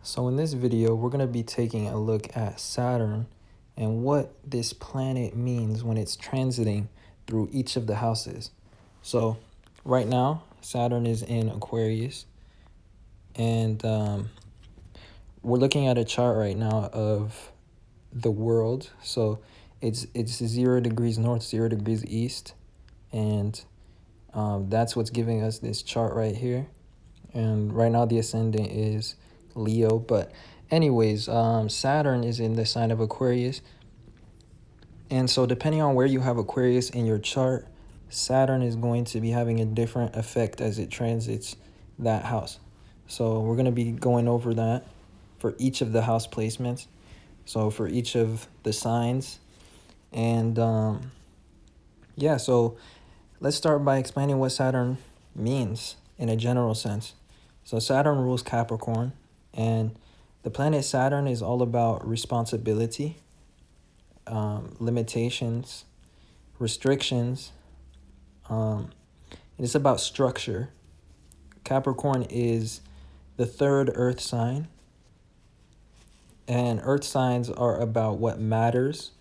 So in this video, we're going to be taking a look at Saturn and what this planet means when it's transiting through each of the houses. So right now, Saturn is in Aquarius, and we're looking at a chart right now of the world. So it's 0 degrees north, 0 degrees east, and that's what's giving us this chart right here. And right now the ascendant is Leo, but anyways, Saturn is in the sign of Aquarius, and so depending on where you have Aquarius in your chart, Saturn is going to be having a different effect as it transits that house. So we're going to be going over that for each of the house placements, so for each of the signs. And yeah, so let's start by explaining what Saturn means in a general sense. So Saturn rules Capricorn, and the planet Saturn is all about responsibility, limitations, restrictions. It's about structure. Capricorn is the third earth sign, and earth signs are about what matters,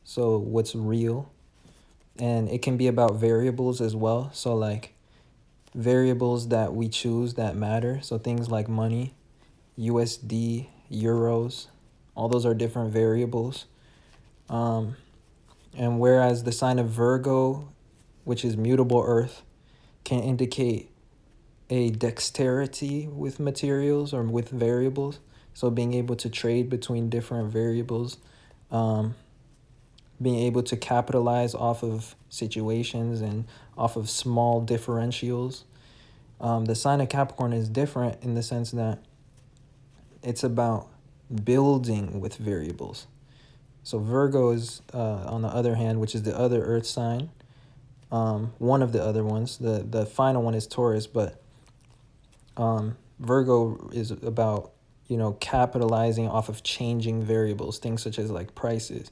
so what's real. And it can be about variables as well, so like variables that we choose that matter, so things like money, USD, euros, all those are different variables. And whereas the sign of Virgo, which is mutable earth, can indicate a dexterity with materials or with variables, so being able to trade between different variables, being able to capitalize off of situations and off of small differentials. The sign of Capricorn is different in the sense that it's about building with variables. So Virgo is, on the other hand, which is the other earth sign, one of the other ones. The final one is Taurus, but Virgo is about, capitalizing off of changing variables, things such as like prices.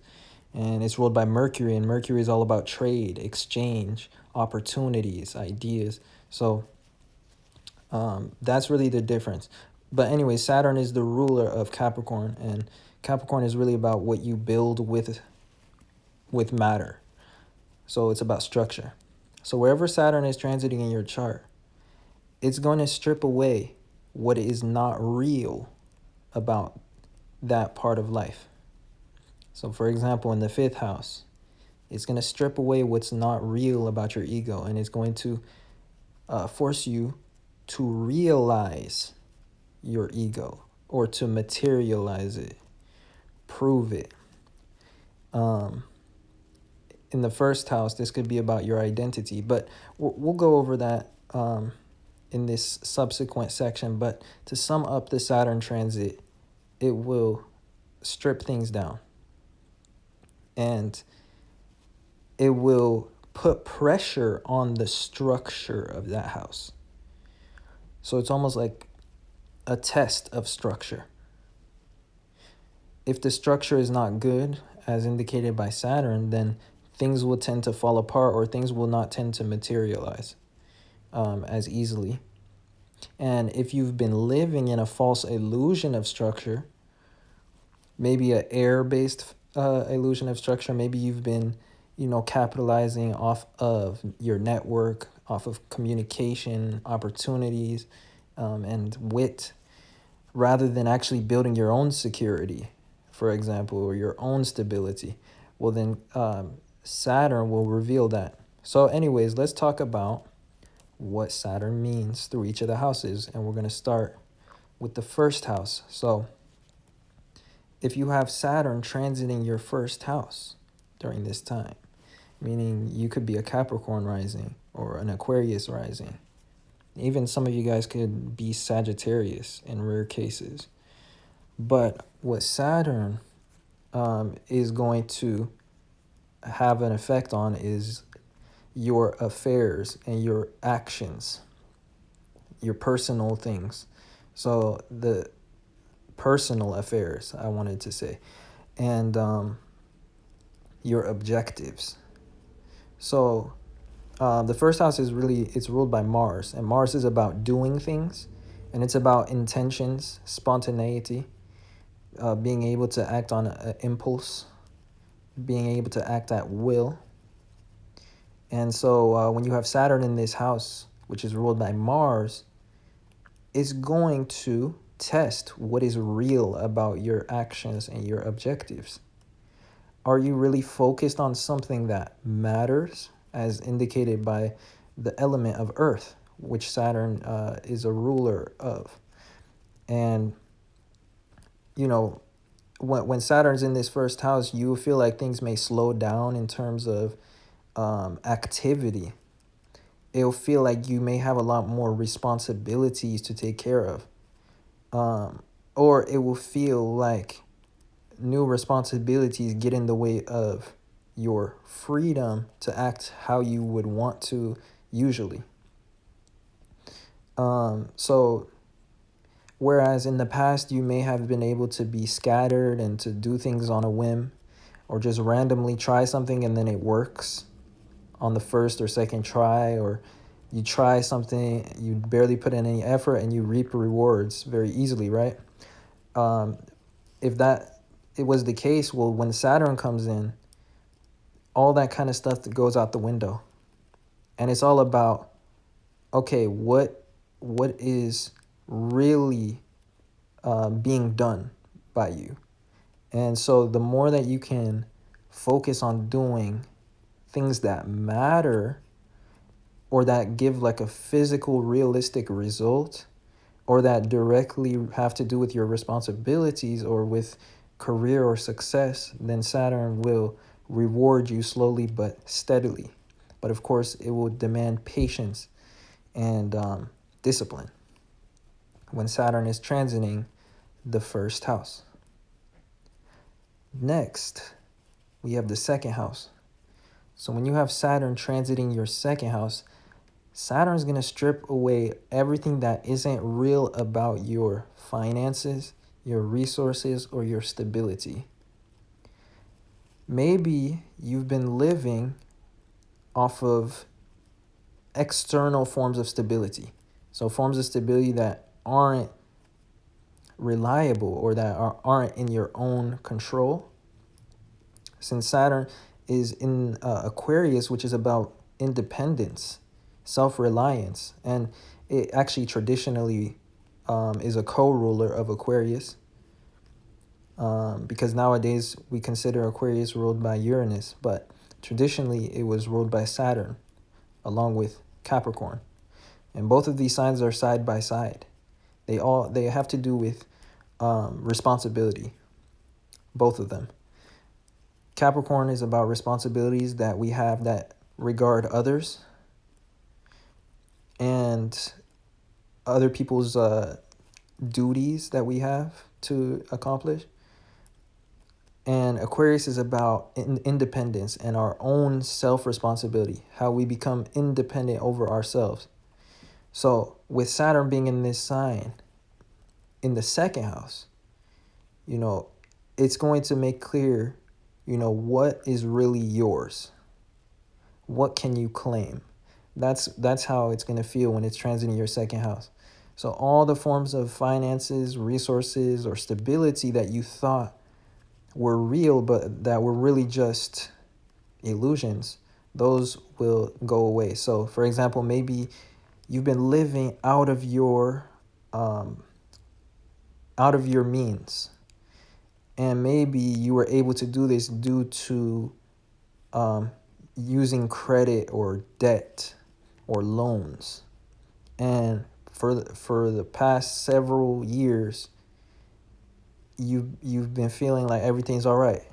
And it's ruled by Mercury, and Mercury is all about trade, exchange, opportunities, ideas. So that's really the difference. But anyway, Saturn is the ruler of Capricorn, and Capricorn is really about what you build with matter. So it's about structure. So wherever Saturn is transiting in your chart, it's going to strip away what is not real about that part of life. So for example, in the 5th house, it's going to strip away what's not real about your ego, and it's going to force you to realize your ego, or to materialize it, prove it. In the 1st house, this could be about your identity, but we'll go over that in this subsequent section. But to sum up the Saturn transit, it will strip things down, and it will put pressure on the structure of that house. So it's almost like a test of structure. If the structure is not good, as indicated by Saturn, then things will tend to fall apart, or things will not tend to materialize as easily. And if you've been living in a false illusion of structure, maybe an air-based illusion of structure, maybe you've been, capitalizing off of your network, off of communication, opportunities, and wit, rather than actually building your own security, for example, or your own stability, well then Saturn will reveal that. So anyways, let's talk about what Saturn means through each of the houses, and we're going to start with the 1st house. So if you have Saturn transiting your 1st house during this time, meaning you could be a Capricorn rising or an Aquarius rising. Even some of you guys could be Sagittarius in rare cases. But what Saturn is going to have an effect on is your affairs and your actions, your personal things. So the personal affairs, I wanted to say, and your objectives. So the 1st house is it's ruled by Mars, and Mars is about doing things, And it's about intentions, spontaneity, being able to act on an impulse, being able to act at will. And so when you have Saturn in this house, which is ruled by Mars, it's going to test what is real about your actions and your objectives. Are you really focused on something that matters, as indicated by the element of Earth, which Saturn is a ruler of? And, you know, when Saturn's in this first house, you feel like things may slow down in terms of activity. It'll feel like you may have a lot more responsibilities to take care of. Or it will feel like new responsibilities get in the way of your freedom to act how you would want to usually. So whereas in the past you may have been able to be scattered and to do things on a whim, or just randomly try something and then it works on the first or second try, or you try something, you barely put in any effort and you reap rewards very easily, right? If that it was the case, well, when Saturn comes in, all that kind of stuff that goes out the window. And it's all about, okay, what is really being done by you. And so the more that you can focus on doing things that matter, or that give like a physical, realistic result, or that directly have to do with your responsibilities or with career or success, then Saturn will reward you slowly but steadily. But of course, it will demand patience and discipline when Saturn is transiting the first house. Next, we have the second house. So when you have Saturn transiting your second house, Saturn's going to strip away everything that isn't real about your finances, your resources, or your stability. Maybe you've been living off of external forms of stability. So forms of stability that aren't reliable or that aren't in your own control. Since Saturn is in Aquarius, which is about independence, self-reliance, and it actually traditionally is a co-ruler of Aquarius, because nowadays we consider Aquarius ruled by Uranus, but traditionally it was ruled by Saturn along with Capricorn. And both of these signs are side by side. They have to do with responsibility, both of them. Capricorn is about responsibilities that we have that regard others and other people's duties that we have to accomplish. And Aquarius is about independence and our own self-responsibility, how we become independent over ourselves. So with Saturn being in this sign, in the second house, it's going to make clear, what is really yours. What can you claim? That's how it's going to feel when it's transiting your second house. So all the forms of finances, resources, or stability that you thought were real, but that were really just illusions, those will go away. So for example, maybe you've been living out of your means, and maybe you were able to do this due to using credit or debt or loans. And for the past several years, you've been feeling like everything's all right.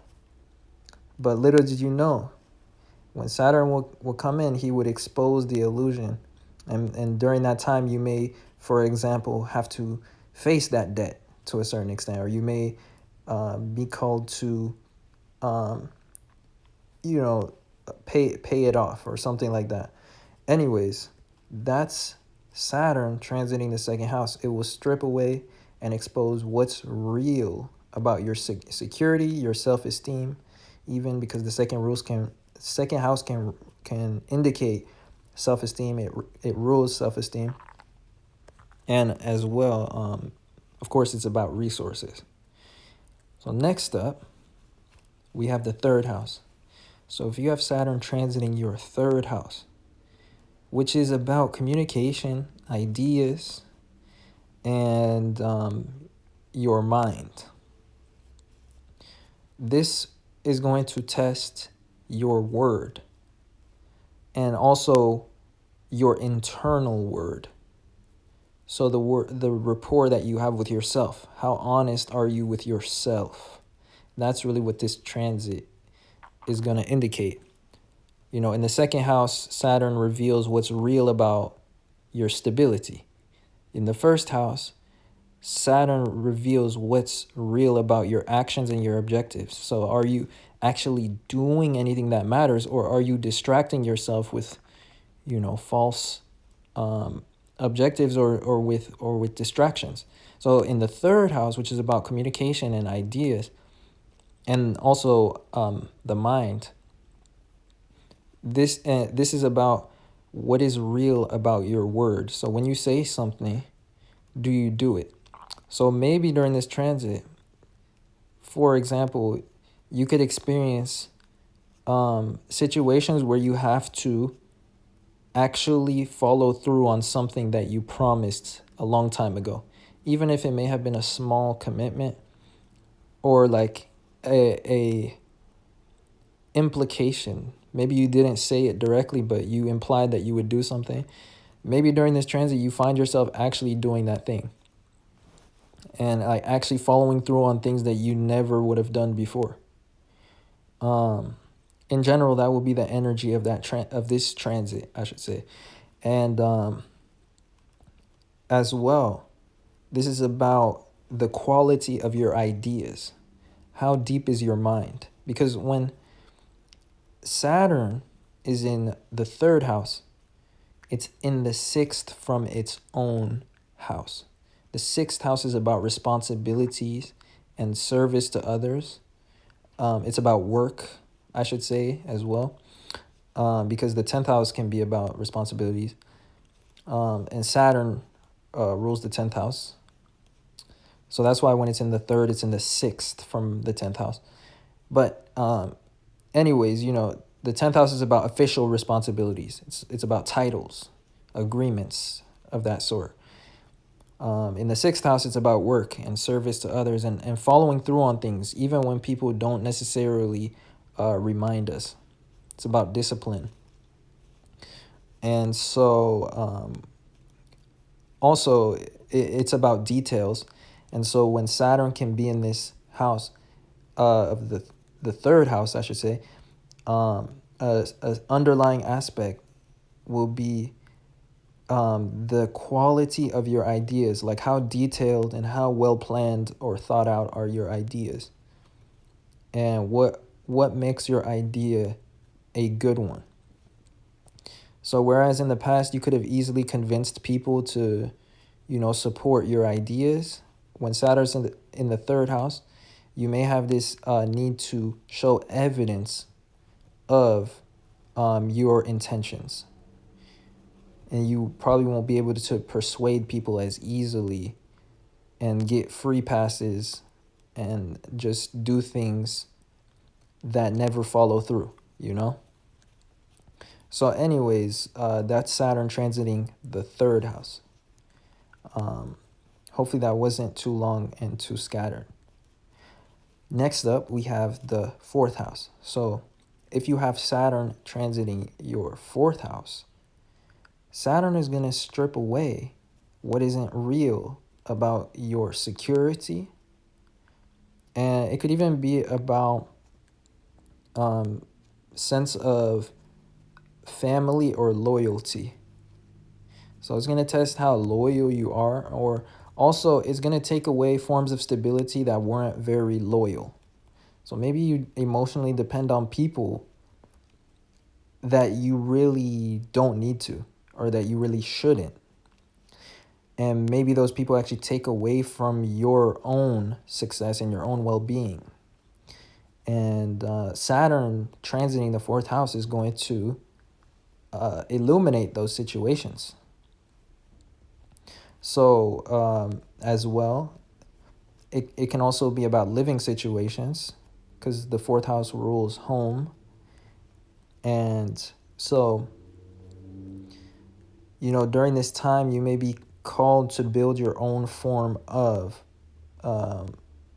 But little did you know, when Saturn will come in, he would expose the illusion. And during that time, you may, for example, have to face that debt to a certain extent, or you may be called to, pay it off or something like that. Anyways, that's Saturn transiting the second house. It will strip away and expose what's real about your security, your self-esteem, even because the second house can indicate self-esteem. It rules self-esteem. And as well, of course, it's about resources. So next up, we have the third house. So if you have Saturn transiting your third house, which is about communication, ideas, and your mind, this is going to test your word and also your internal word. So the rapport that you have with yourself. How honest are you with yourself? That's really what this transit is going to indicate. You know, in the second house, Saturn reveals what's real about your stability. In the first house, Saturn reveals what's real about your actions and your objectives. So are you actually doing anything that matters, or are you distracting yourself with, false objectives or with distractions? So in the third house, which is about communication and ideas, and also the mind, this is about what is real about your word. So when you say something, do you do it? So maybe during this transit, for example, you could experience situations where you have to actually follow through on something that you promised a long time ago, even if it may have been a small commitment or like a implication. Maybe you didn't say it directly, but you implied that you would do something. Maybe during this transit, you find yourself actually doing that thing and like actually following through on things that you never would have done before. In general, that will be the energy of of this transit, I should say. And as well, this is about the quality of your ideas. How deep is your mind? Because when Saturn is in the third house, it's in the sixth from its own house. The sixth house is about responsibilities and service to others. It's about work, I should say, as well, because the 10th house can be about responsibilities. And Saturn rules the 10th house. So that's why when it's in the third, it's in the sixth from the 10th house. But anyways, the 10th house is about official responsibilities. It's about titles, agreements of that sort. In the sixth house, it's about work and service to others and following through on things, even when people don't necessarily remind us. It's about discipline. And so also, it's about details. And so when Saturn can be in this house of the third house, I should say, a underlying aspect will be the quality of your ideas, like how detailed and how well planned or thought out are your ideas, and what makes your idea a good one. So whereas in the past you could have easily convinced people to, support your ideas, when Saturn's in the third house, you may have this need to show evidence of your intentions. And you probably won't be able to persuade people as easily and get free passes and just do things that never follow through, So anyways, that's Saturn transiting the third house. Hopefully that wasn't too long and too scattered. Next up, we have the fourth house. So if you have Saturn transiting your fourth house, Saturn is going to strip away what isn't real about your security. And it could even be about sense of family or loyalty. So it's going to test how loyal you are, or also it's going to take away forms of stability that weren't very loyal. So maybe you emotionally depend on people that you really don't need to, or that you really shouldn't. And maybe those people actually take away from your own success and your own well-being. And Saturn transiting the fourth house is going to illuminate those situations. So as well, it can also be about living situations, because the fourth house rules home. And so, during this time, you may be called to build your own form of um,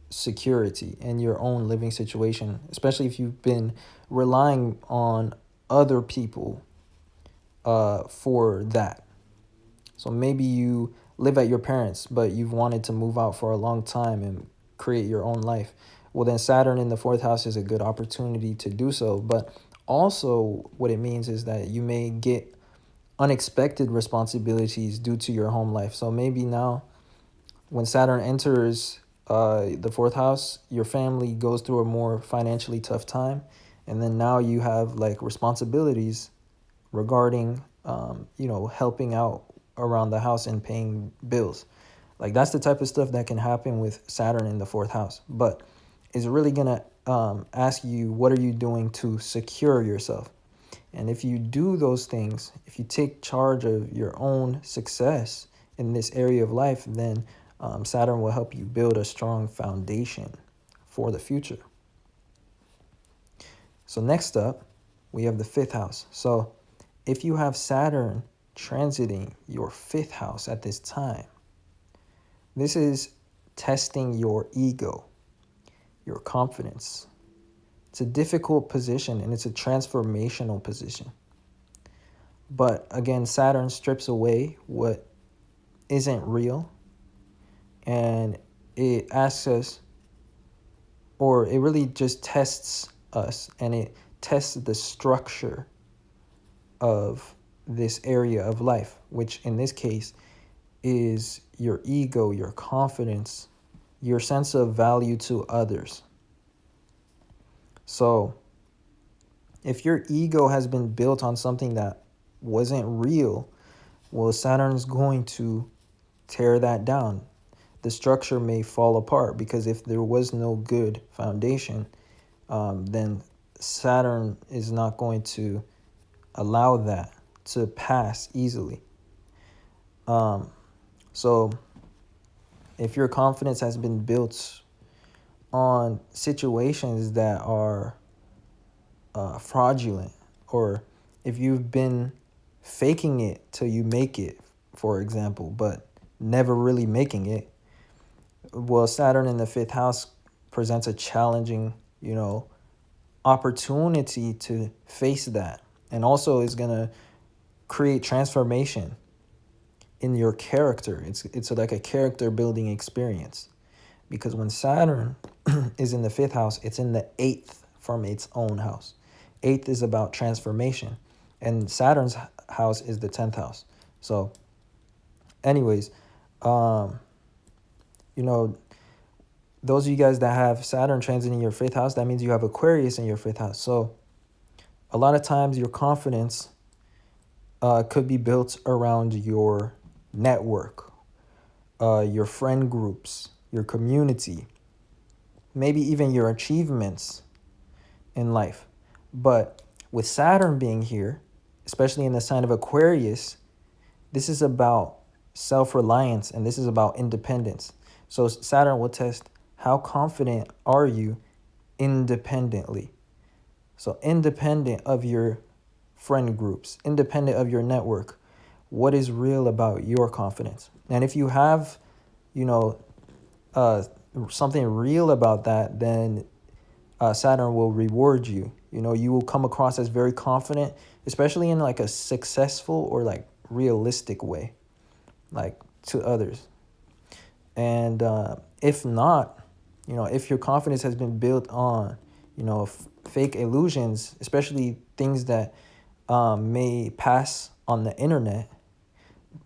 security in your own living situation, especially if you've been relying on other people for that. So maybe you live at your parents, but you've wanted to move out for a long time and create your own life. Well, then Saturn in the fourth house is a good opportunity to do so. But also, what it means is that you may get unexpected responsibilities due to your home life. So maybe now, when Saturn enters the fourth house, your family goes through a more financially tough time. And then now you have like responsibilities regarding helping out around the house and paying bills. Like that's the type of stuff that can happen with Saturn in the fourth house. But it's really gonna ask you, what are you doing to secure yourself? And if you do those things, if you take charge of your own success in this area of life, then Saturn will help you build a strong foundation for the future. So next up, we have the fifth house. So if you have Saturn transiting your fifth house at this time, this is testing your ego, your confidence. It's a difficult position and it's a transformational position. But again, Saturn strips away what isn't real, and it asks us, or it really just tests us, and it tests the structure of this area of life, which in this case is your ego, your confidence, your sense of value to others. So if your ego has been built on something that wasn't real, well, Saturn's going to tear that down. The structure may fall apart, because if there was no good foundation, then Saturn is not going to allow that to pass easily. So if your confidence has been built on situations that are fraudulent, or if you've been faking it till you make it, for example, but never really making it, well, Saturn in the fifth house presents a challenging, opportunity to face that. And also is going to create transformation in your character. It's like a character building experience, because when Saturn is in the fifth house, it's in the eighth from its own house. Eighth is about transformation, and Saturn's house is the 10th house. So anyways, those of you guys that have Saturn transit in your fifth house, that means you have Aquarius in your fifth house. So a lot of times your confidence could be built around your network, your friend groups, your community, maybe even your achievements in life. But with Saturn being here, especially in the sign of Aquarius, this is about self-reliance, and this is about independence. So Saturn will test, how confident are you independently? So independent of your friend groups, independent of your network, what is real about your confidence? And if you have, something real about that, then Saturn will reward you. You will come across as very confident, especially in like a successful or like realistic way, like to others. And if not, if your confidence has been built on, fake illusions, especially things that may pass on the internet,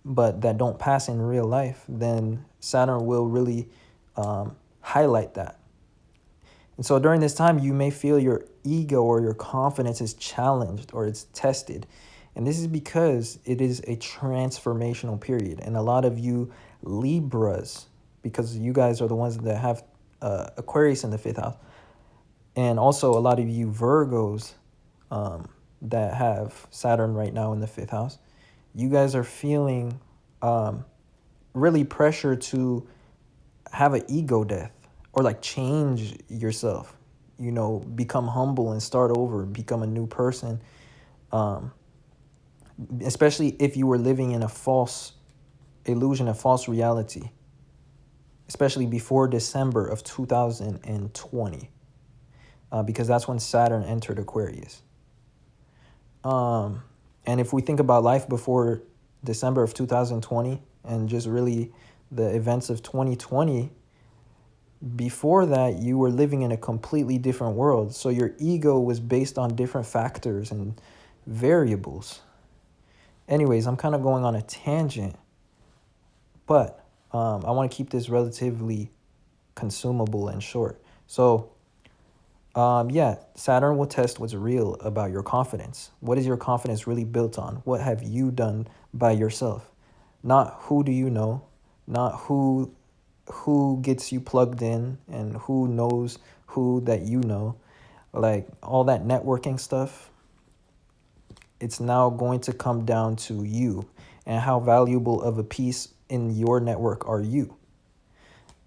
but that don't pass in real life, then Saturn will really highlight that. And so during this time, you may feel your ego or your confidence is challenged or it's tested. And this is because it is a transformational period. And a lot of you Libras, because you guys are the ones that have Aquarius in the fifth house, and also a lot of you Virgos that have Saturn right now in the fifth house, you guys are feeling really pressure to have an ego death or like change yourself, become humble and start over, become a new person. Um, especially if you were living in a false illusion, a false reality, especially before December of 2020, because that's when Saturn entered Aquarius. And if we think about life before December of 2020 and just really the events of 2020, before that, you were living in a completely different world. So your ego was based on different factors and variables. Anyways, I'm kind of going on a tangent, but I want to keep this relatively consumable and short. So, yeah, Saturn will test what's real about your confidence. What is your confidence really built on? What have you done by yourself? Not who do you know, not who gets you plugged in and who knows who that you know. Like all that networking stuff, it's now going to come down to you and how valuable of a piece in your network are you.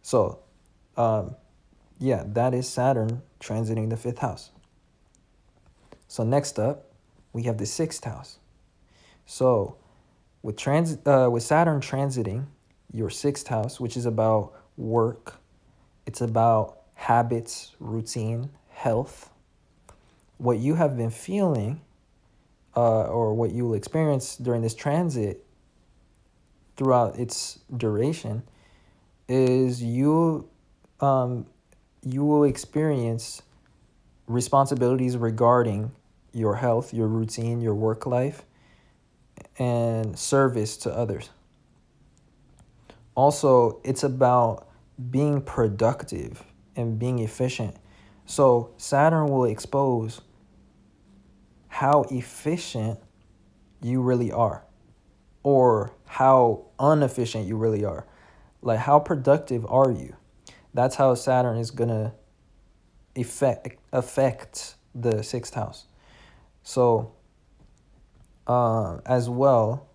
So, yeah, that is Saturn transiting the fifth house. So next up, we have the sixth house. So with Saturn transiting your sixth house, which is about work, it's about habits, routine, health. What you have been feeling, or what you will experience during this transit throughout its duration, is you will experience responsibilities regarding your health, your routine, your work life, and service to others. Also, it's about being productive and being efficient. So Saturn will expose how efficient you really are or how inefficient you really are. Like, how productive are you? That's how Saturn is going to affect the sixth house. So, as well,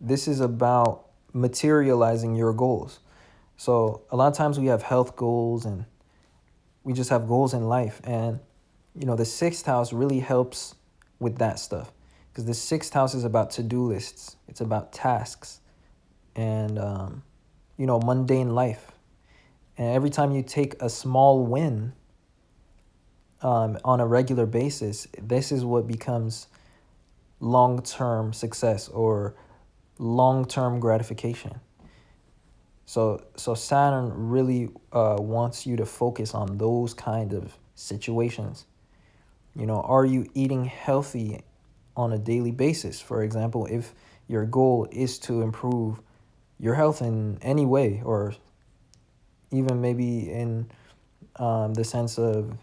this is about materializing your goals. So a lot of times we have health goals and we just have goals in life. And, the sixth house really helps with that stuff because the sixth house is about to-do lists. It's about tasks and, mundane life. And every time you take a small win on a regular basis, this is what becomes long-term success or long-term gratification. So Saturn really wants you to focus on those kind of situations. Are you eating healthy on a daily basis? For example, if your goal is to improve your health in any way, or even maybe in the sense of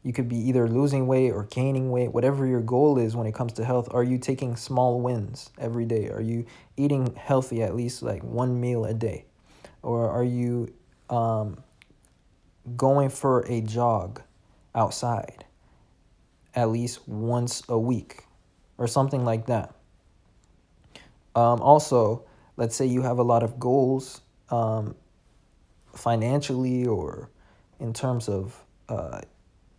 you could be either losing weight or gaining weight, whatever your goal is when it comes to health, are you taking small wins every day? Are you eating healthy at least like one meal a day? Or are you going for a jog outside at least once a week or something like that? Also, let's say you have a lot of goals financially or in terms of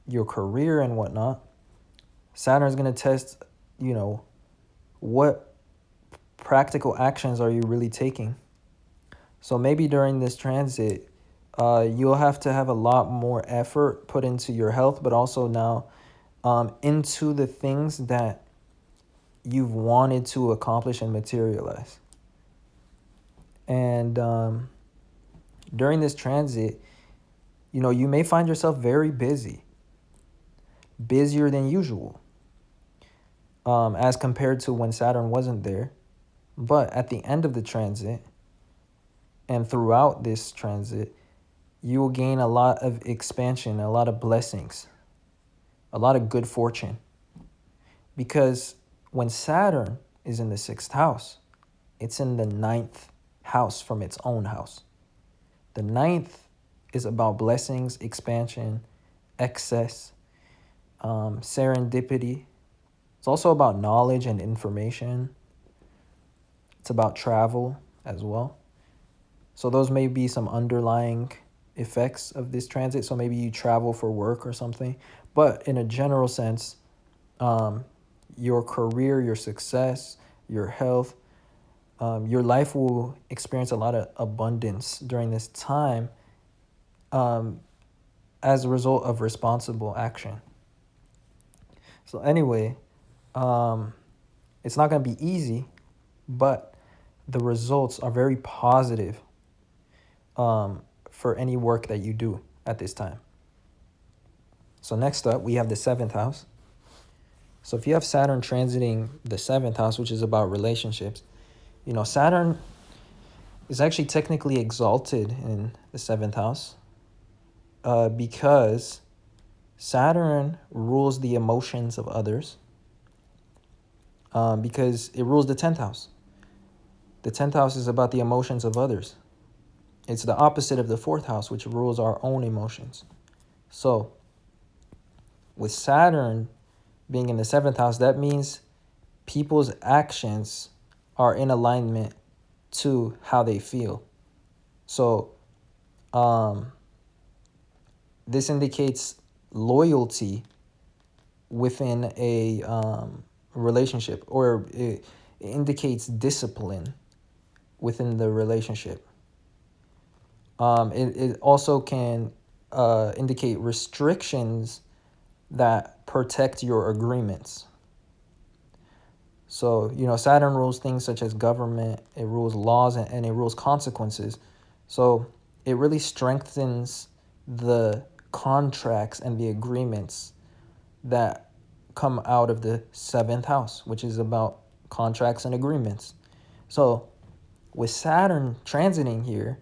your career and whatnot. Saturn's going to test, what practical actions are you really taking? So maybe during this transit, you'll have to have a lot more effort put into your health, but also now into the things that you've wanted to accomplish and materialize. And during this transit, you may find yourself very busy, busier than usual, as compared to when Saturn wasn't there. But at the end of the transit and throughout this transit, you will gain a lot of expansion, a lot of blessings, a lot of good fortune. Because when Saturn is in the sixth house, it's in the ninth house from its own house. The ninth is about blessings, expansion, excess, serendipity. It's also about knowledge and information. It's about travel as well. So those may be some underlying effects of this transit. So maybe you travel for work or something. But in a general sense, your career, your success, your health, your life will experience a lot of abundance during this time, as a result of responsible action. So anyway, it's not going to be easy, but the results are very positive, for any work that you do at this time. So next up, we have the seventh house. So if you have Saturn transiting the seventh house, which is about relationships, Saturn is actually technically exalted in the seventh house, because Saturn rules the emotions of others, because it rules the 10th house. The 10th house is about the emotions of others. It's the opposite of the fourth house, which rules our own emotions. So with Saturn being in the seventh house, that means people's actions are in alignment to how they feel. So this indicates loyalty within a relationship, or it indicates discipline within the relationship. It also can indicate restrictions that protect your agreements. So, Saturn rules things such as government, it rules laws, and it rules consequences. So it really strengthens the contracts and the agreements that come out of the seventh house, which is about contracts and agreements. So with Saturn transiting here,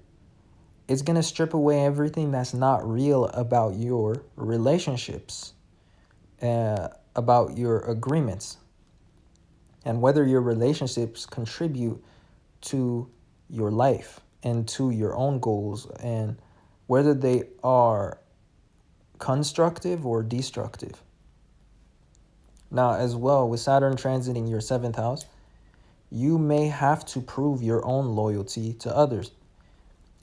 it's going to strip away everything that's not real about your relationships, about your agreements, and whether your relationships contribute to your life and to your own goals, and whether they are constructive or destructive. Now, as well, with Saturn transiting your seventh house, you may have to prove your own loyalty to others.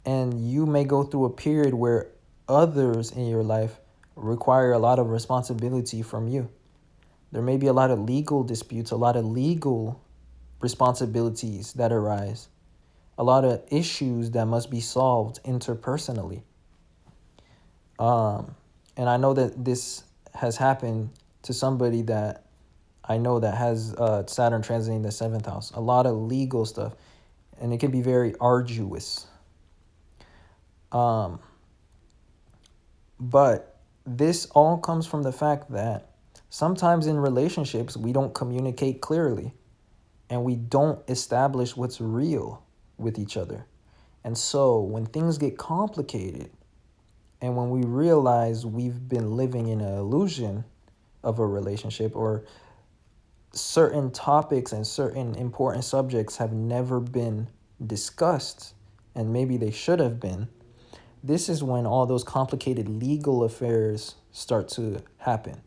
And you may go through a period where others in your life require a lot of responsibility from you. There may be a lot of legal disputes, a lot of legal responsibilities that arise, a lot of issues that must be solved interpersonally. And I know that this has happened to somebody that I know that has Saturn transiting the seventh house. A lot of legal stuff, and it can be very arduous. But this all comes from the fact that sometimes in relationships, we don't communicate clearly, and we don't establish what's real with each other. And so when things get complicated, and when we realize we've been living in an illusion of a relationship, or certain topics and certain important subjects have never been discussed, and maybe they should have been, this is when all those complicated legal affairs start to happen.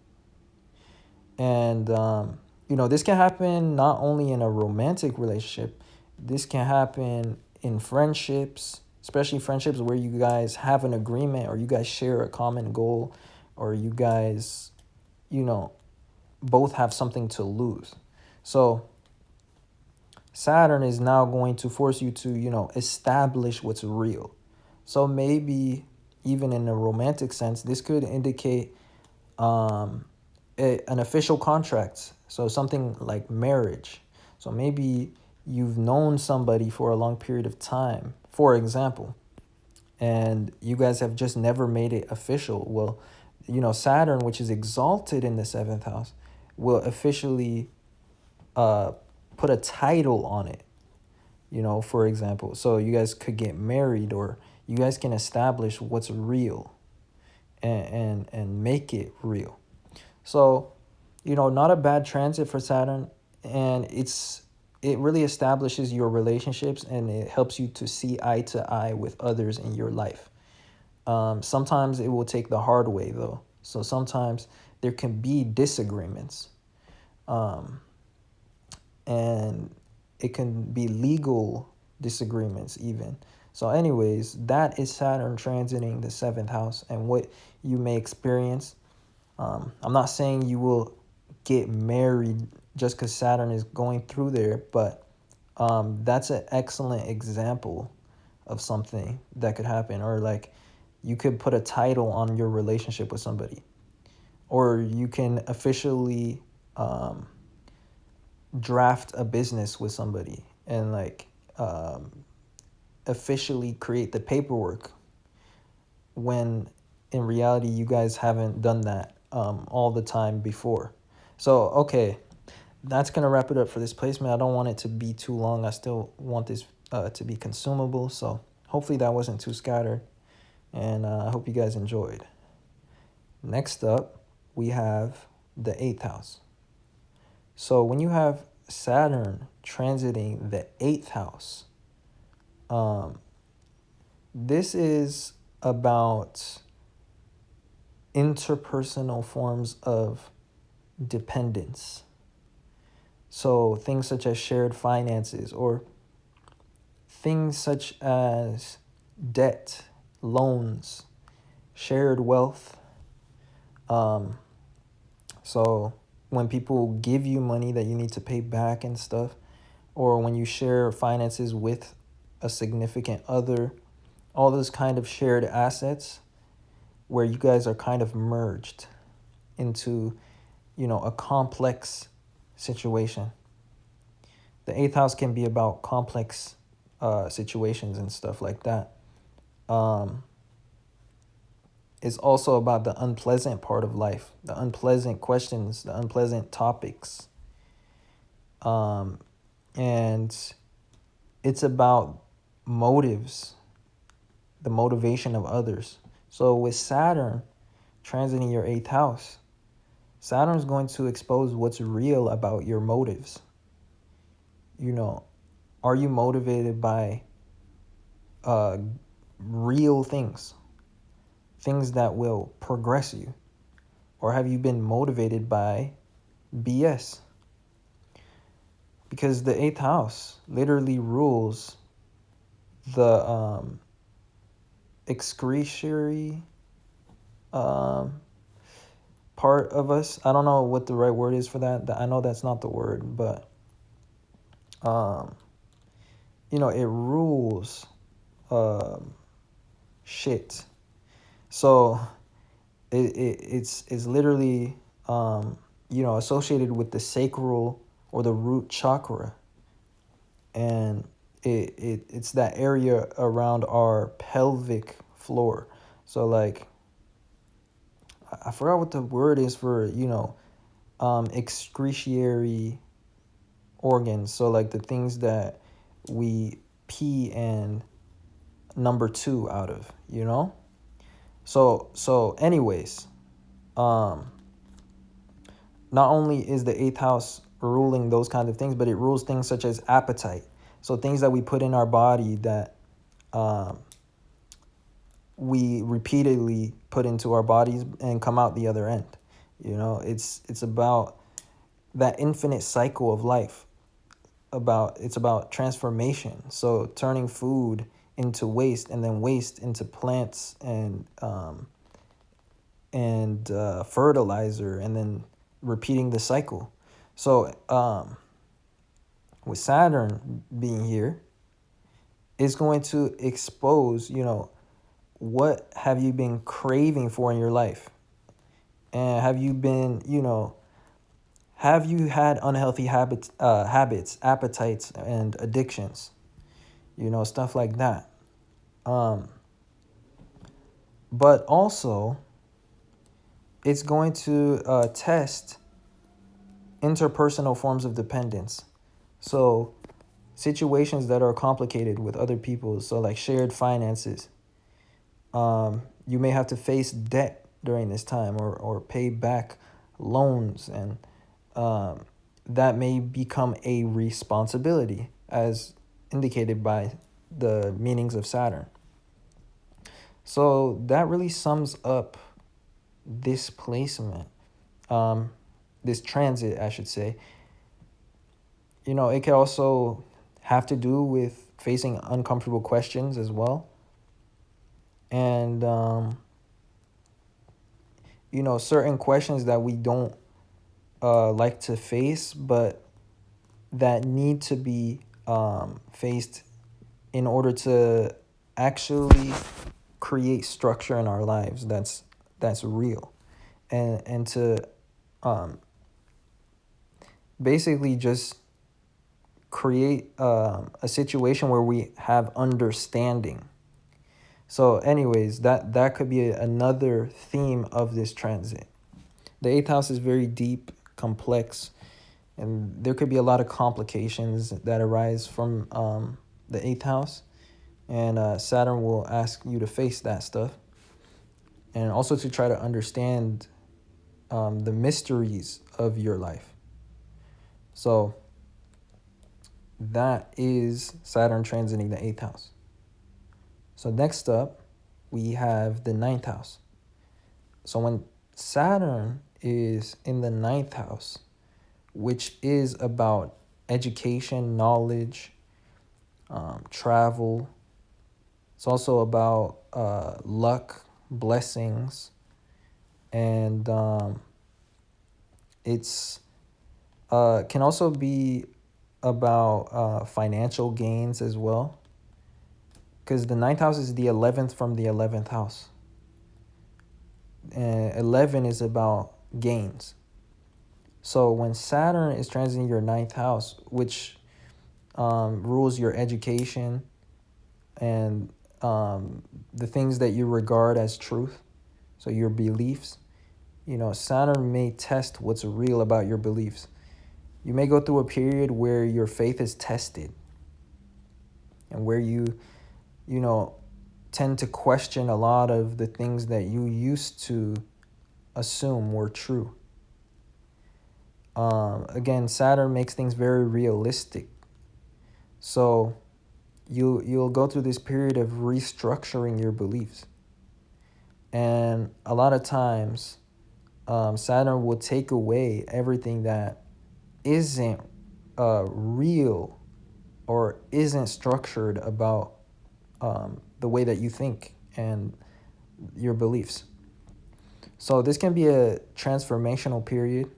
And, this can happen not only in a romantic relationship, this can happen in friendships, especially friendships where you guys have an agreement, or you guys share a common goal, or you guys, both have something to lose. So Saturn is now going to force you to, establish what's real. So maybe even in a romantic sense, this could indicate an official contract. So something like marriage. So maybe you've known somebody for a long period of time, for example, and you guys have just never made it official. Well, Saturn, which is exalted in the seventh house, will officially put a title on it, for example. So you guys could get married, or you guys can establish what's real and make it real. So, not a bad transit for Saturn, and it really establishes your relationships, and it helps you to see eye to eye with others in your life. Sometimes it will take the hard way, though. So sometimes there can be disagreements, and it can be legal disagreements even. So anyways, that is Saturn transiting the seventh house and what you may experience. I'm not saying you will get married just because Saturn is going through there, but that's an excellent example of something that could happen. Or like you could put a title on your relationship with somebody, or you can officially draft a business with somebody and like officially create the paperwork, when in reality you guys haven't done that all the time before. So okay, that's gonna wrap it up for this placement. I don't want it to be too long. I still want this to be consumable, so hopefully that wasn't too scattered, and I hope you guys enjoyed. Next up, we have the eighth house. So when you have Saturn transiting the eighth house, this is about interpersonal forms of dependence. So things such as shared finances, or things such as debt, loans, shared wealth. So when people give you money that you need to pay back and stuff, or when you share finances with a significant other, all those kind of shared assets where you guys are kind of merged into, a complex situation. The eighth house can be about complex situations and stuff like that. It's also about the unpleasant part of life, the unpleasant questions, the unpleasant topics. And it's about motives, the motivation of others. So with Saturn transiting your eighth house, Saturn's going to expose what's real about your motives. Are you motivated by real things that will progress you? Or have you been motivated by BS? Because the eighth house literally rules the excretory part of us. I don't know what the right word is for that. I know that's not the word, but it rules shit. So it's literally associated with the sacral or the root chakra, and it's that area around our pelvic floor. So like I forgot what the word is for excretory organs. So like the things that we pee and number two out of, So anyways, not only is the eighth house ruling those kinds of things, but it rules things such as appetite. So things that we put in our body that we repeatedly put into our bodies and come out the other end. It's about that infinite cycle of life. It's about transformation. So turning food into waste, and then waste into plants and fertilizer, and then repeating the cycle. So with Saturn being here, it's going to expose, what have you been craving for in your life? And have you been, have you had unhealthy habits, appetites, and addictions? Stuff like that. But also, it's going to test interpersonal forms of dependence. So situations that are complicated with other people, so like shared finances. You may have to face debt during this time, or pay back loans, and that may become a responsibility, as indicated by the meanings of Saturn. So that really sums up this placement, this transit, I should say. It could also have to do with facing uncomfortable questions as well. And, certain questions that we don't like to face, but that need to be faced in order to actually create structure in our lives that's real, and to basically just create a situation where we have understanding. So anyways, that could be another theme of this transit. The eighth house is very deep, complex, and there could be a lot of complications that arise from the eighth house. And Saturn will ask you to face that stuff, and also to try to understand the mysteries of your life. So that is Saturn transiting the eighth house. So next up, we have the ninth house. So when Saturn is in the ninth house, which is about education, knowledge, travel, it's also about luck, blessings, and it's can also be about financial gains as well, because the ninth house is the 11th from the 11th house. And 11 is about gains. So when Saturn is transiting your ninth house, which rules your education and the things that you regard as truth, so your beliefs, Saturn may test what's real about your beliefs. You may go through a period where your faith is tested, and where you tend to question a lot of the things that you used to assume were true. Again, Saturn makes things very realistic. So you'll go through this period of restructuring your beliefs. And a lot of times, Saturn will take away everything that isn't real or isn't structured about the way that you think and your beliefs. So this can be a transformational period.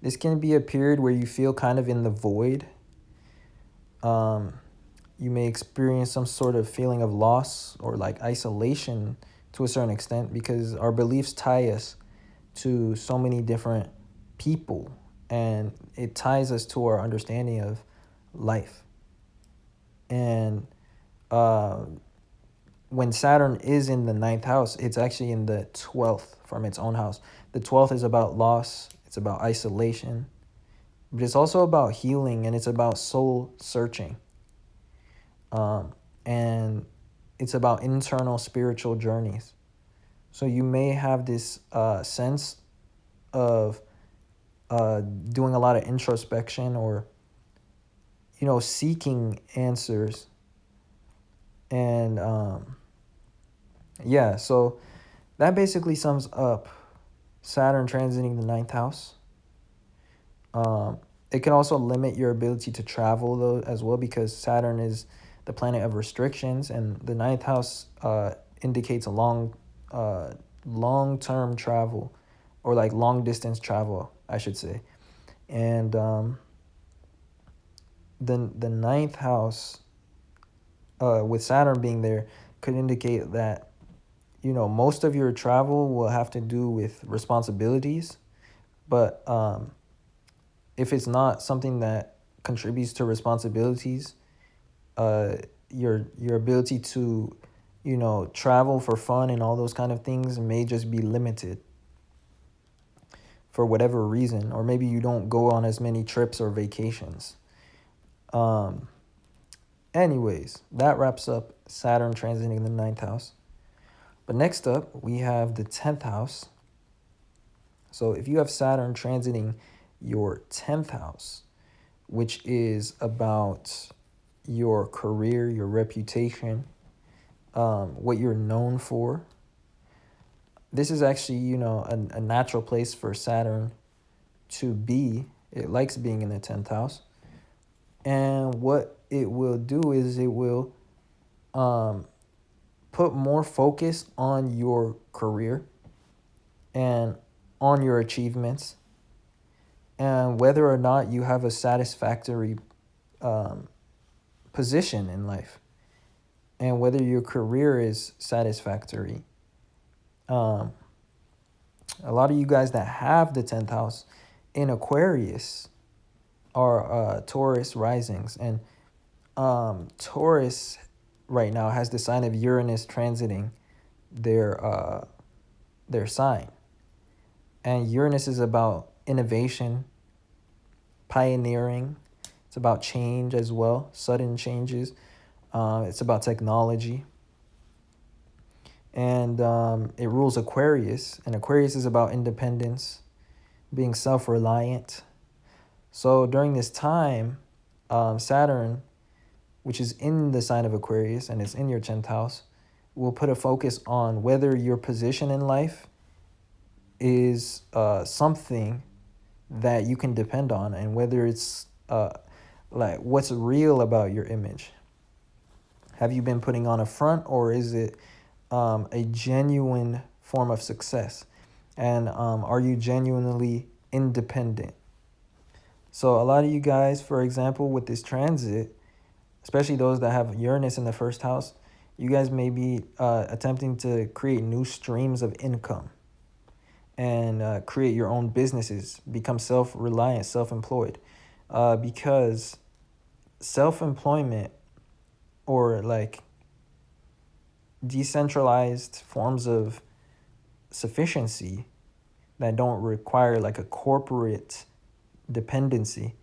This can be a period where you feel kind of in the void. You may experience some sort of feeling of loss or like isolation to a certain extent, because our beliefs tie us to so many different people, and it ties us to our understanding of life. And when Saturn is in the ninth house, it's actually in the 12th from its own house. The 12th is about loss, it's about isolation, but it's also about healing, and it's about soul searching. And it's about internal spiritual journeys. So you may have this sense of doing a lot of introspection, or seeking answers. And so that basically sums up Saturn transiting the ninth house. It can also limit your ability to travel though as well, because Saturn is the planet of restrictions, and the ninth house indicates a long-term travel, or like long distance travel, I should say. And the ninth house, with Saturn being there, could indicate that most of your travel will have to do with responsibilities, but if it's not something that contributes to responsibilities, your ability to travel for fun and all those kind of things may just be limited for whatever reason, or maybe you don't go on as many trips or vacations. Anyways, that wraps up Saturn transiting the ninth house. But next up, we have the 10th house. So if you have Saturn transiting your 10th house, which is about your career, your reputation, what you're known for, this is actually, a natural place for Saturn to be. It likes being in the 10th house. And what it will do is it will put more focus on your career and on your achievements and whether or not you have a satisfactory position in life and whether your career is satisfactory. A lot of you guys that have the 10th house in Aquarius are Taurus risings, and Taurus right now has the sign of Uranus transiting their sign, and Uranus is about innovation, pioneering. It's about change as well, sudden changes. It's about technology. And it rules Aquarius. And Aquarius is about independence, being self-reliant. So during this time, Saturn, which is in the sign of Aquarius and it's in your 10th house, will put a focus on whether your position in life is something that you can depend on and whether it's like what's real about your image. Have you been putting on a front, or is it a genuine form of success? And are you genuinely independent? So a lot of you guys, for example, with this transit, especially those that have Uranus in the first house, you guys may be attempting to create new streams of income and create your own businesses, become self-reliant, self-employed, because self-employment or like decentralized forms of sufficiency that don't require like a corporate dependency,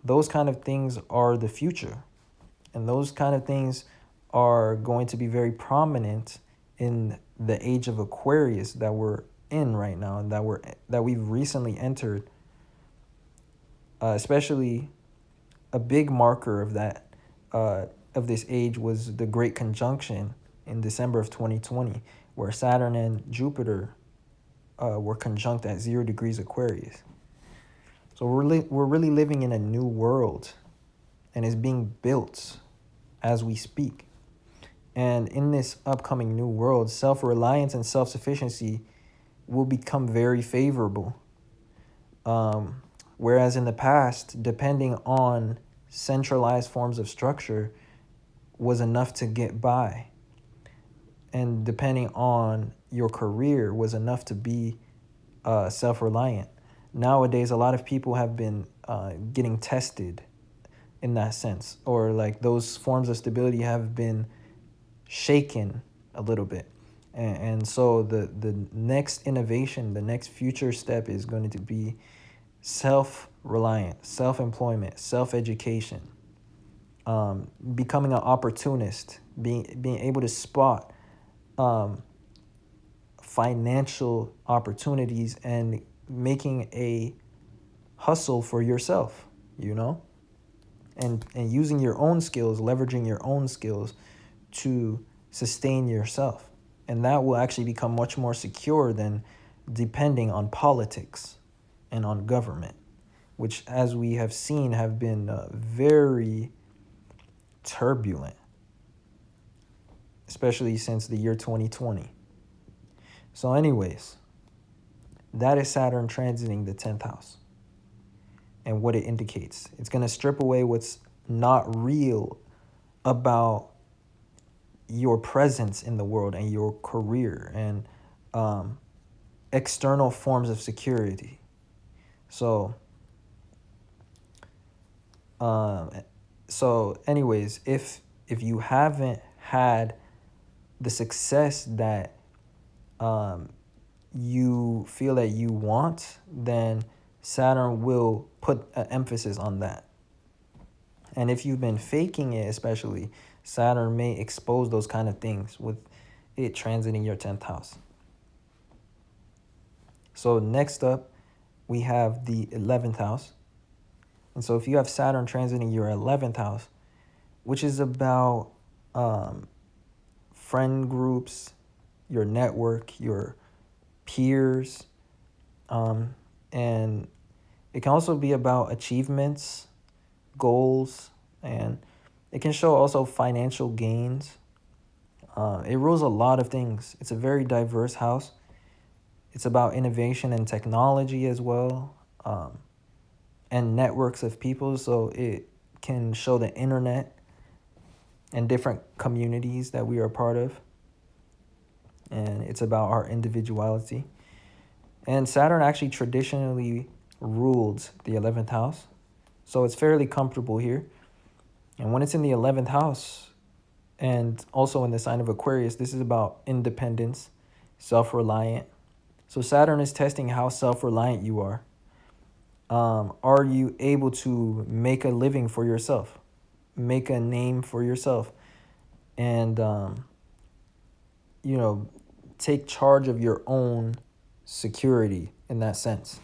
those kind of things are the future, and those kind of things are going to be very prominent in the age of Aquarius that we're in right now and that we've recently entered. Especially a big marker of that of this age was the Great Conjunction in December of 2020, where Saturn and Jupiter were conjunct at 0 degrees Aquarius. So we're really living in a new world, and it's being built as we speak. And in this upcoming new world, self-reliance and self-sufficiency will become very favorable. Whereas in the past, depending on centralized forms of structure was enough to get by. And depending on your career was enough to be self-reliant. Nowadays, a lot of people have been getting tested in that sense, or like those forms of stability have been shaken a little bit. And so the next innovation, the next future step is going to be self-reliant, self-employment, self-education, becoming an opportunist, being able to spot financial opportunities and making a hustle for yourself, you know, and using your own skills, leveraging your own skills to sustain yourself. And that will actually become much more secure than depending on politics and on government, which, as we have seen, have been very turbulent, especially since the year 2020. So anyways, that is Saturn transiting the 10th house and what it indicates. It's going to strip away what's not real about your presence in the world and your career and external forms of security. So anyways, if you haven't had the success that you feel that you want, then Saturn will put an emphasis on that. And if you've been faking it, especially, Saturn may expose those kind of things with it transiting your 10th house. So next up, we have the 11th house. And so if you have Saturn transiting your 11th house, which is about friend groups, your network, your peers, and it can also be about achievements, goals, and It can show also financial gains. It rules a lot of things. It's a very diverse house. It's about innovation and technology as well, and networks of people. So it can show the internet and different communities that we are a part of. And it's about our individuality. And Saturn actually traditionally ruled the 11th house. So it's fairly comfortable here. And when it's in the 11th house and also in the sign of Aquarius, this is about independence, self-reliant. So Saturn is testing how self-reliant you are. Are you able to make a living for yourself, make a name for yourself, and, take charge of your own security in that sense?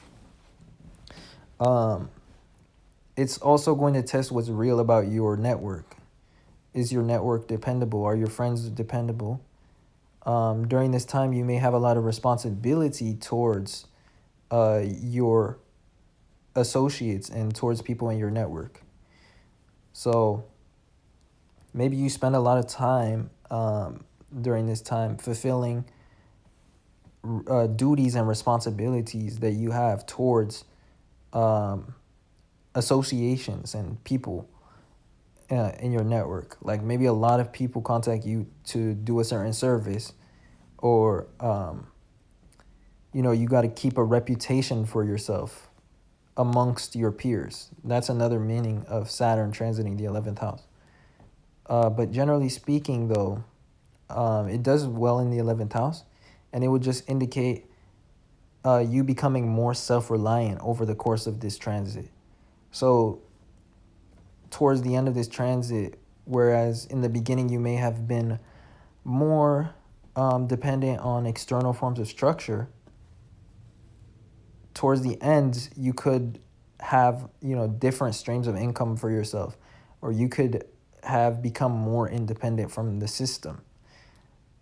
It's also going to test what's real about your network. Is your network dependable? Are your friends dependable? During this time, you may have a lot of responsibility towards your associates and towards people in your network. So maybe you spend a lot of time during this time fulfilling duties and responsibilities that you have towards associations and people in your network. Like maybe a lot of people contact you to do a certain service, or you got to keep a reputation for yourself amongst your peers. That's another meaning of Saturn transiting the 11th house. But generally speaking, though, it does well in the 11th house, and it would just indicate you becoming more self-reliant over the course of this transit. So towards the end of this transit, whereas in the beginning you may have been more dependent on external forms of structure, towards the end you could have different streams of income for yourself, or you could have become more independent from the system.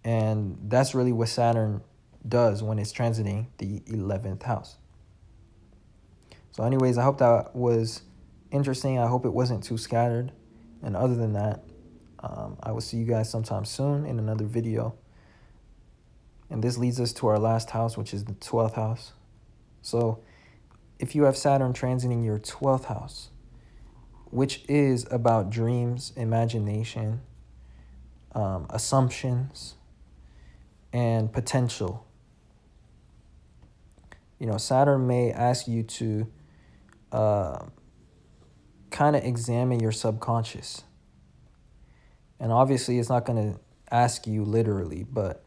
And that's really what Saturn does when it's transiting the 11th house. So anyways, I hope that was interesting. I hope it wasn't too scattered. And other than that, I will see you guys sometime soon in another video. And this leads us to our last house, which is the 12th house. So if you have Saturn transiting your 12th house, which is about dreams, imagination, assumptions, and potential, Saturn may ask you to kind of examine your subconscious. And obviously it's not going to ask you literally, but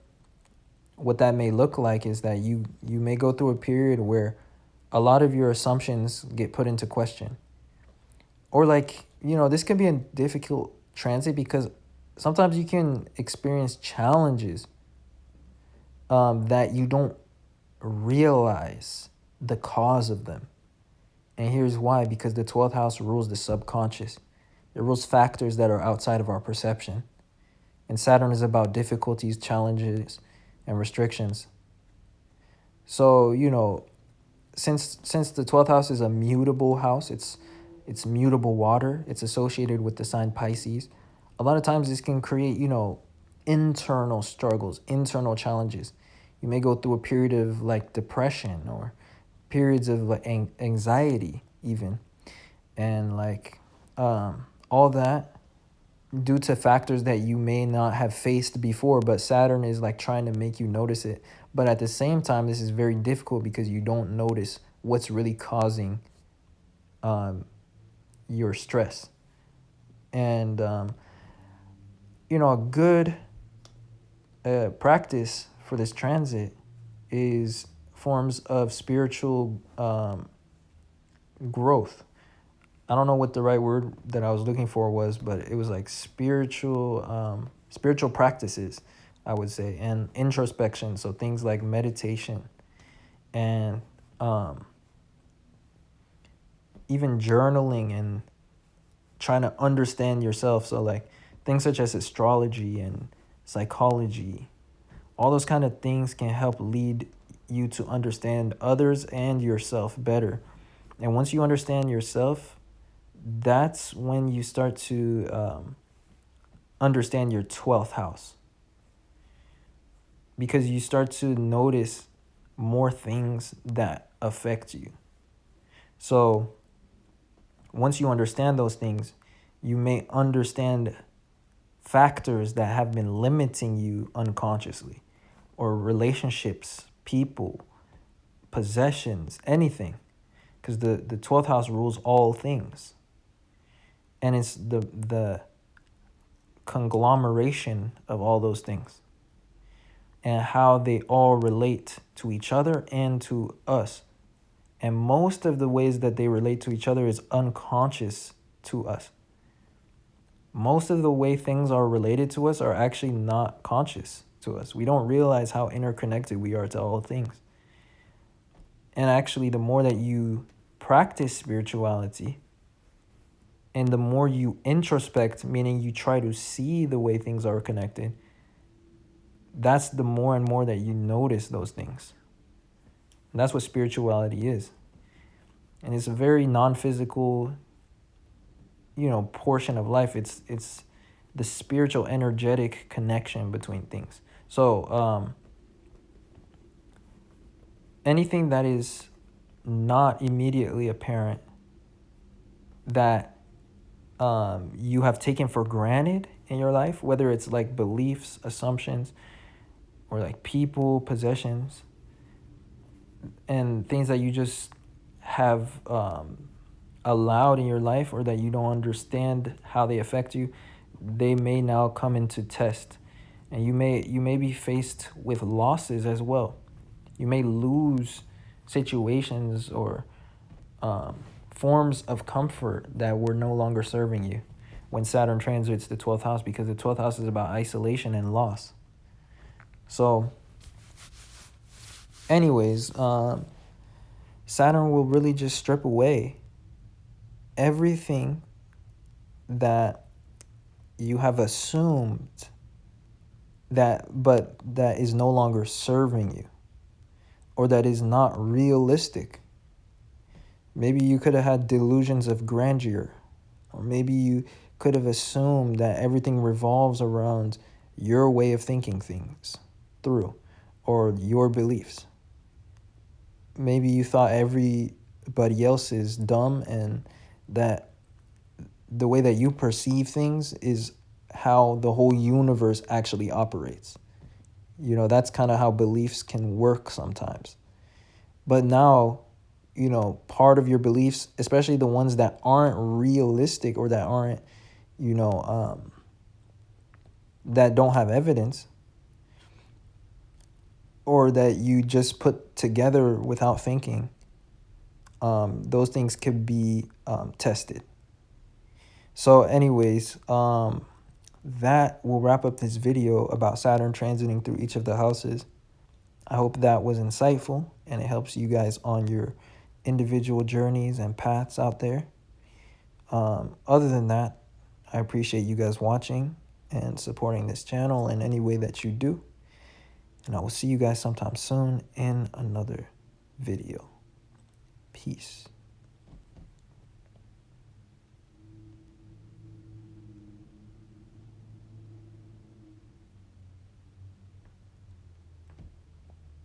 what that may look like is that you may go through a period where a lot of your assumptions get put into question. Or this can be a difficult transit because sometimes you can experience challenges that you don't realize the cause of them. And here's why: because the 12th house rules the subconscious. It rules factors that are outside of our perception. And Saturn is about difficulties, challenges, and restrictions. So, since the 12th house is a mutable house, it's mutable water, it's associated with the sign Pisces. A lot of times this can create, internal struggles, internal challenges. You may go through a period of depression or periods of anxiety even. And all that due to factors that you may not have faced before, but Saturn is trying to make you notice it. But at the same time, this is very difficult because you don't notice what's really causing your stress. And a good practice for this transit is forms of spiritual growth. I don't know what the right word that I was looking for was, but it was spiritual practices, I would say, and introspection. So things like meditation and even journaling and trying to understand yourself. So things such as astrology and psychology, all those kind of things can help lead you to understand others and yourself better. And once you understand yourself, that's when you start to understand your 12th house, because you start to notice more things that affect you. So once you understand those things, you may understand factors that have been limiting you unconsciously, or relationships, people, possessions, anything. Because the 12th house rules all things. And it's the conglomeration of all those things and how they all relate to each other and to us. And most of the ways that they relate to each other is unconscious to us. Most of the way things are related to us are actually not conscious to us. We don't realize how interconnected we are to all things. And actually, the more that you practice spirituality and the more you introspect, meaning you try to see the way things are connected, that's the more and more that you notice those things. And that's what spirituality is. And it's a very non-physical, portion of life. It's the spiritual, energetic connection between things. So anything that is not immediately apparent, that you have taken for granted in your life, whether it's like beliefs, assumptions, or like people, possessions, and things that you just have allowed in your life, or that you don't understand how they affect you, they may now come into test. And you may be faced with losses as well. You may lose situations or forms of comfort that were no longer serving you when Saturn transits the 12th house, because the 12th house is about isolation and loss. So anyways, Saturn will really just strip away everything that you have assumed that is no longer serving you, or that is not realistic. Maybe you could have had delusions of grandeur, or maybe you could have assumed that everything revolves around your way of thinking things through, or your beliefs. Maybe you thought everybody else is dumb, and that the way that you perceive things is how the whole universe actually operates. That's kind of how beliefs can work sometimes. But now, part of your beliefs, especially the ones that aren't realistic, or that aren't, that don't have evidence, or that you just put together without thinking, those things could be tested. So anyways, that will wrap up this video about Saturn transiting through each of the houses. I hope that was insightful and it helps you guys on your individual journeys and paths out there. Other than that, I appreciate you guys watching and supporting this channel in any way that you do. And I will see you guys sometime soon in another video. Peace.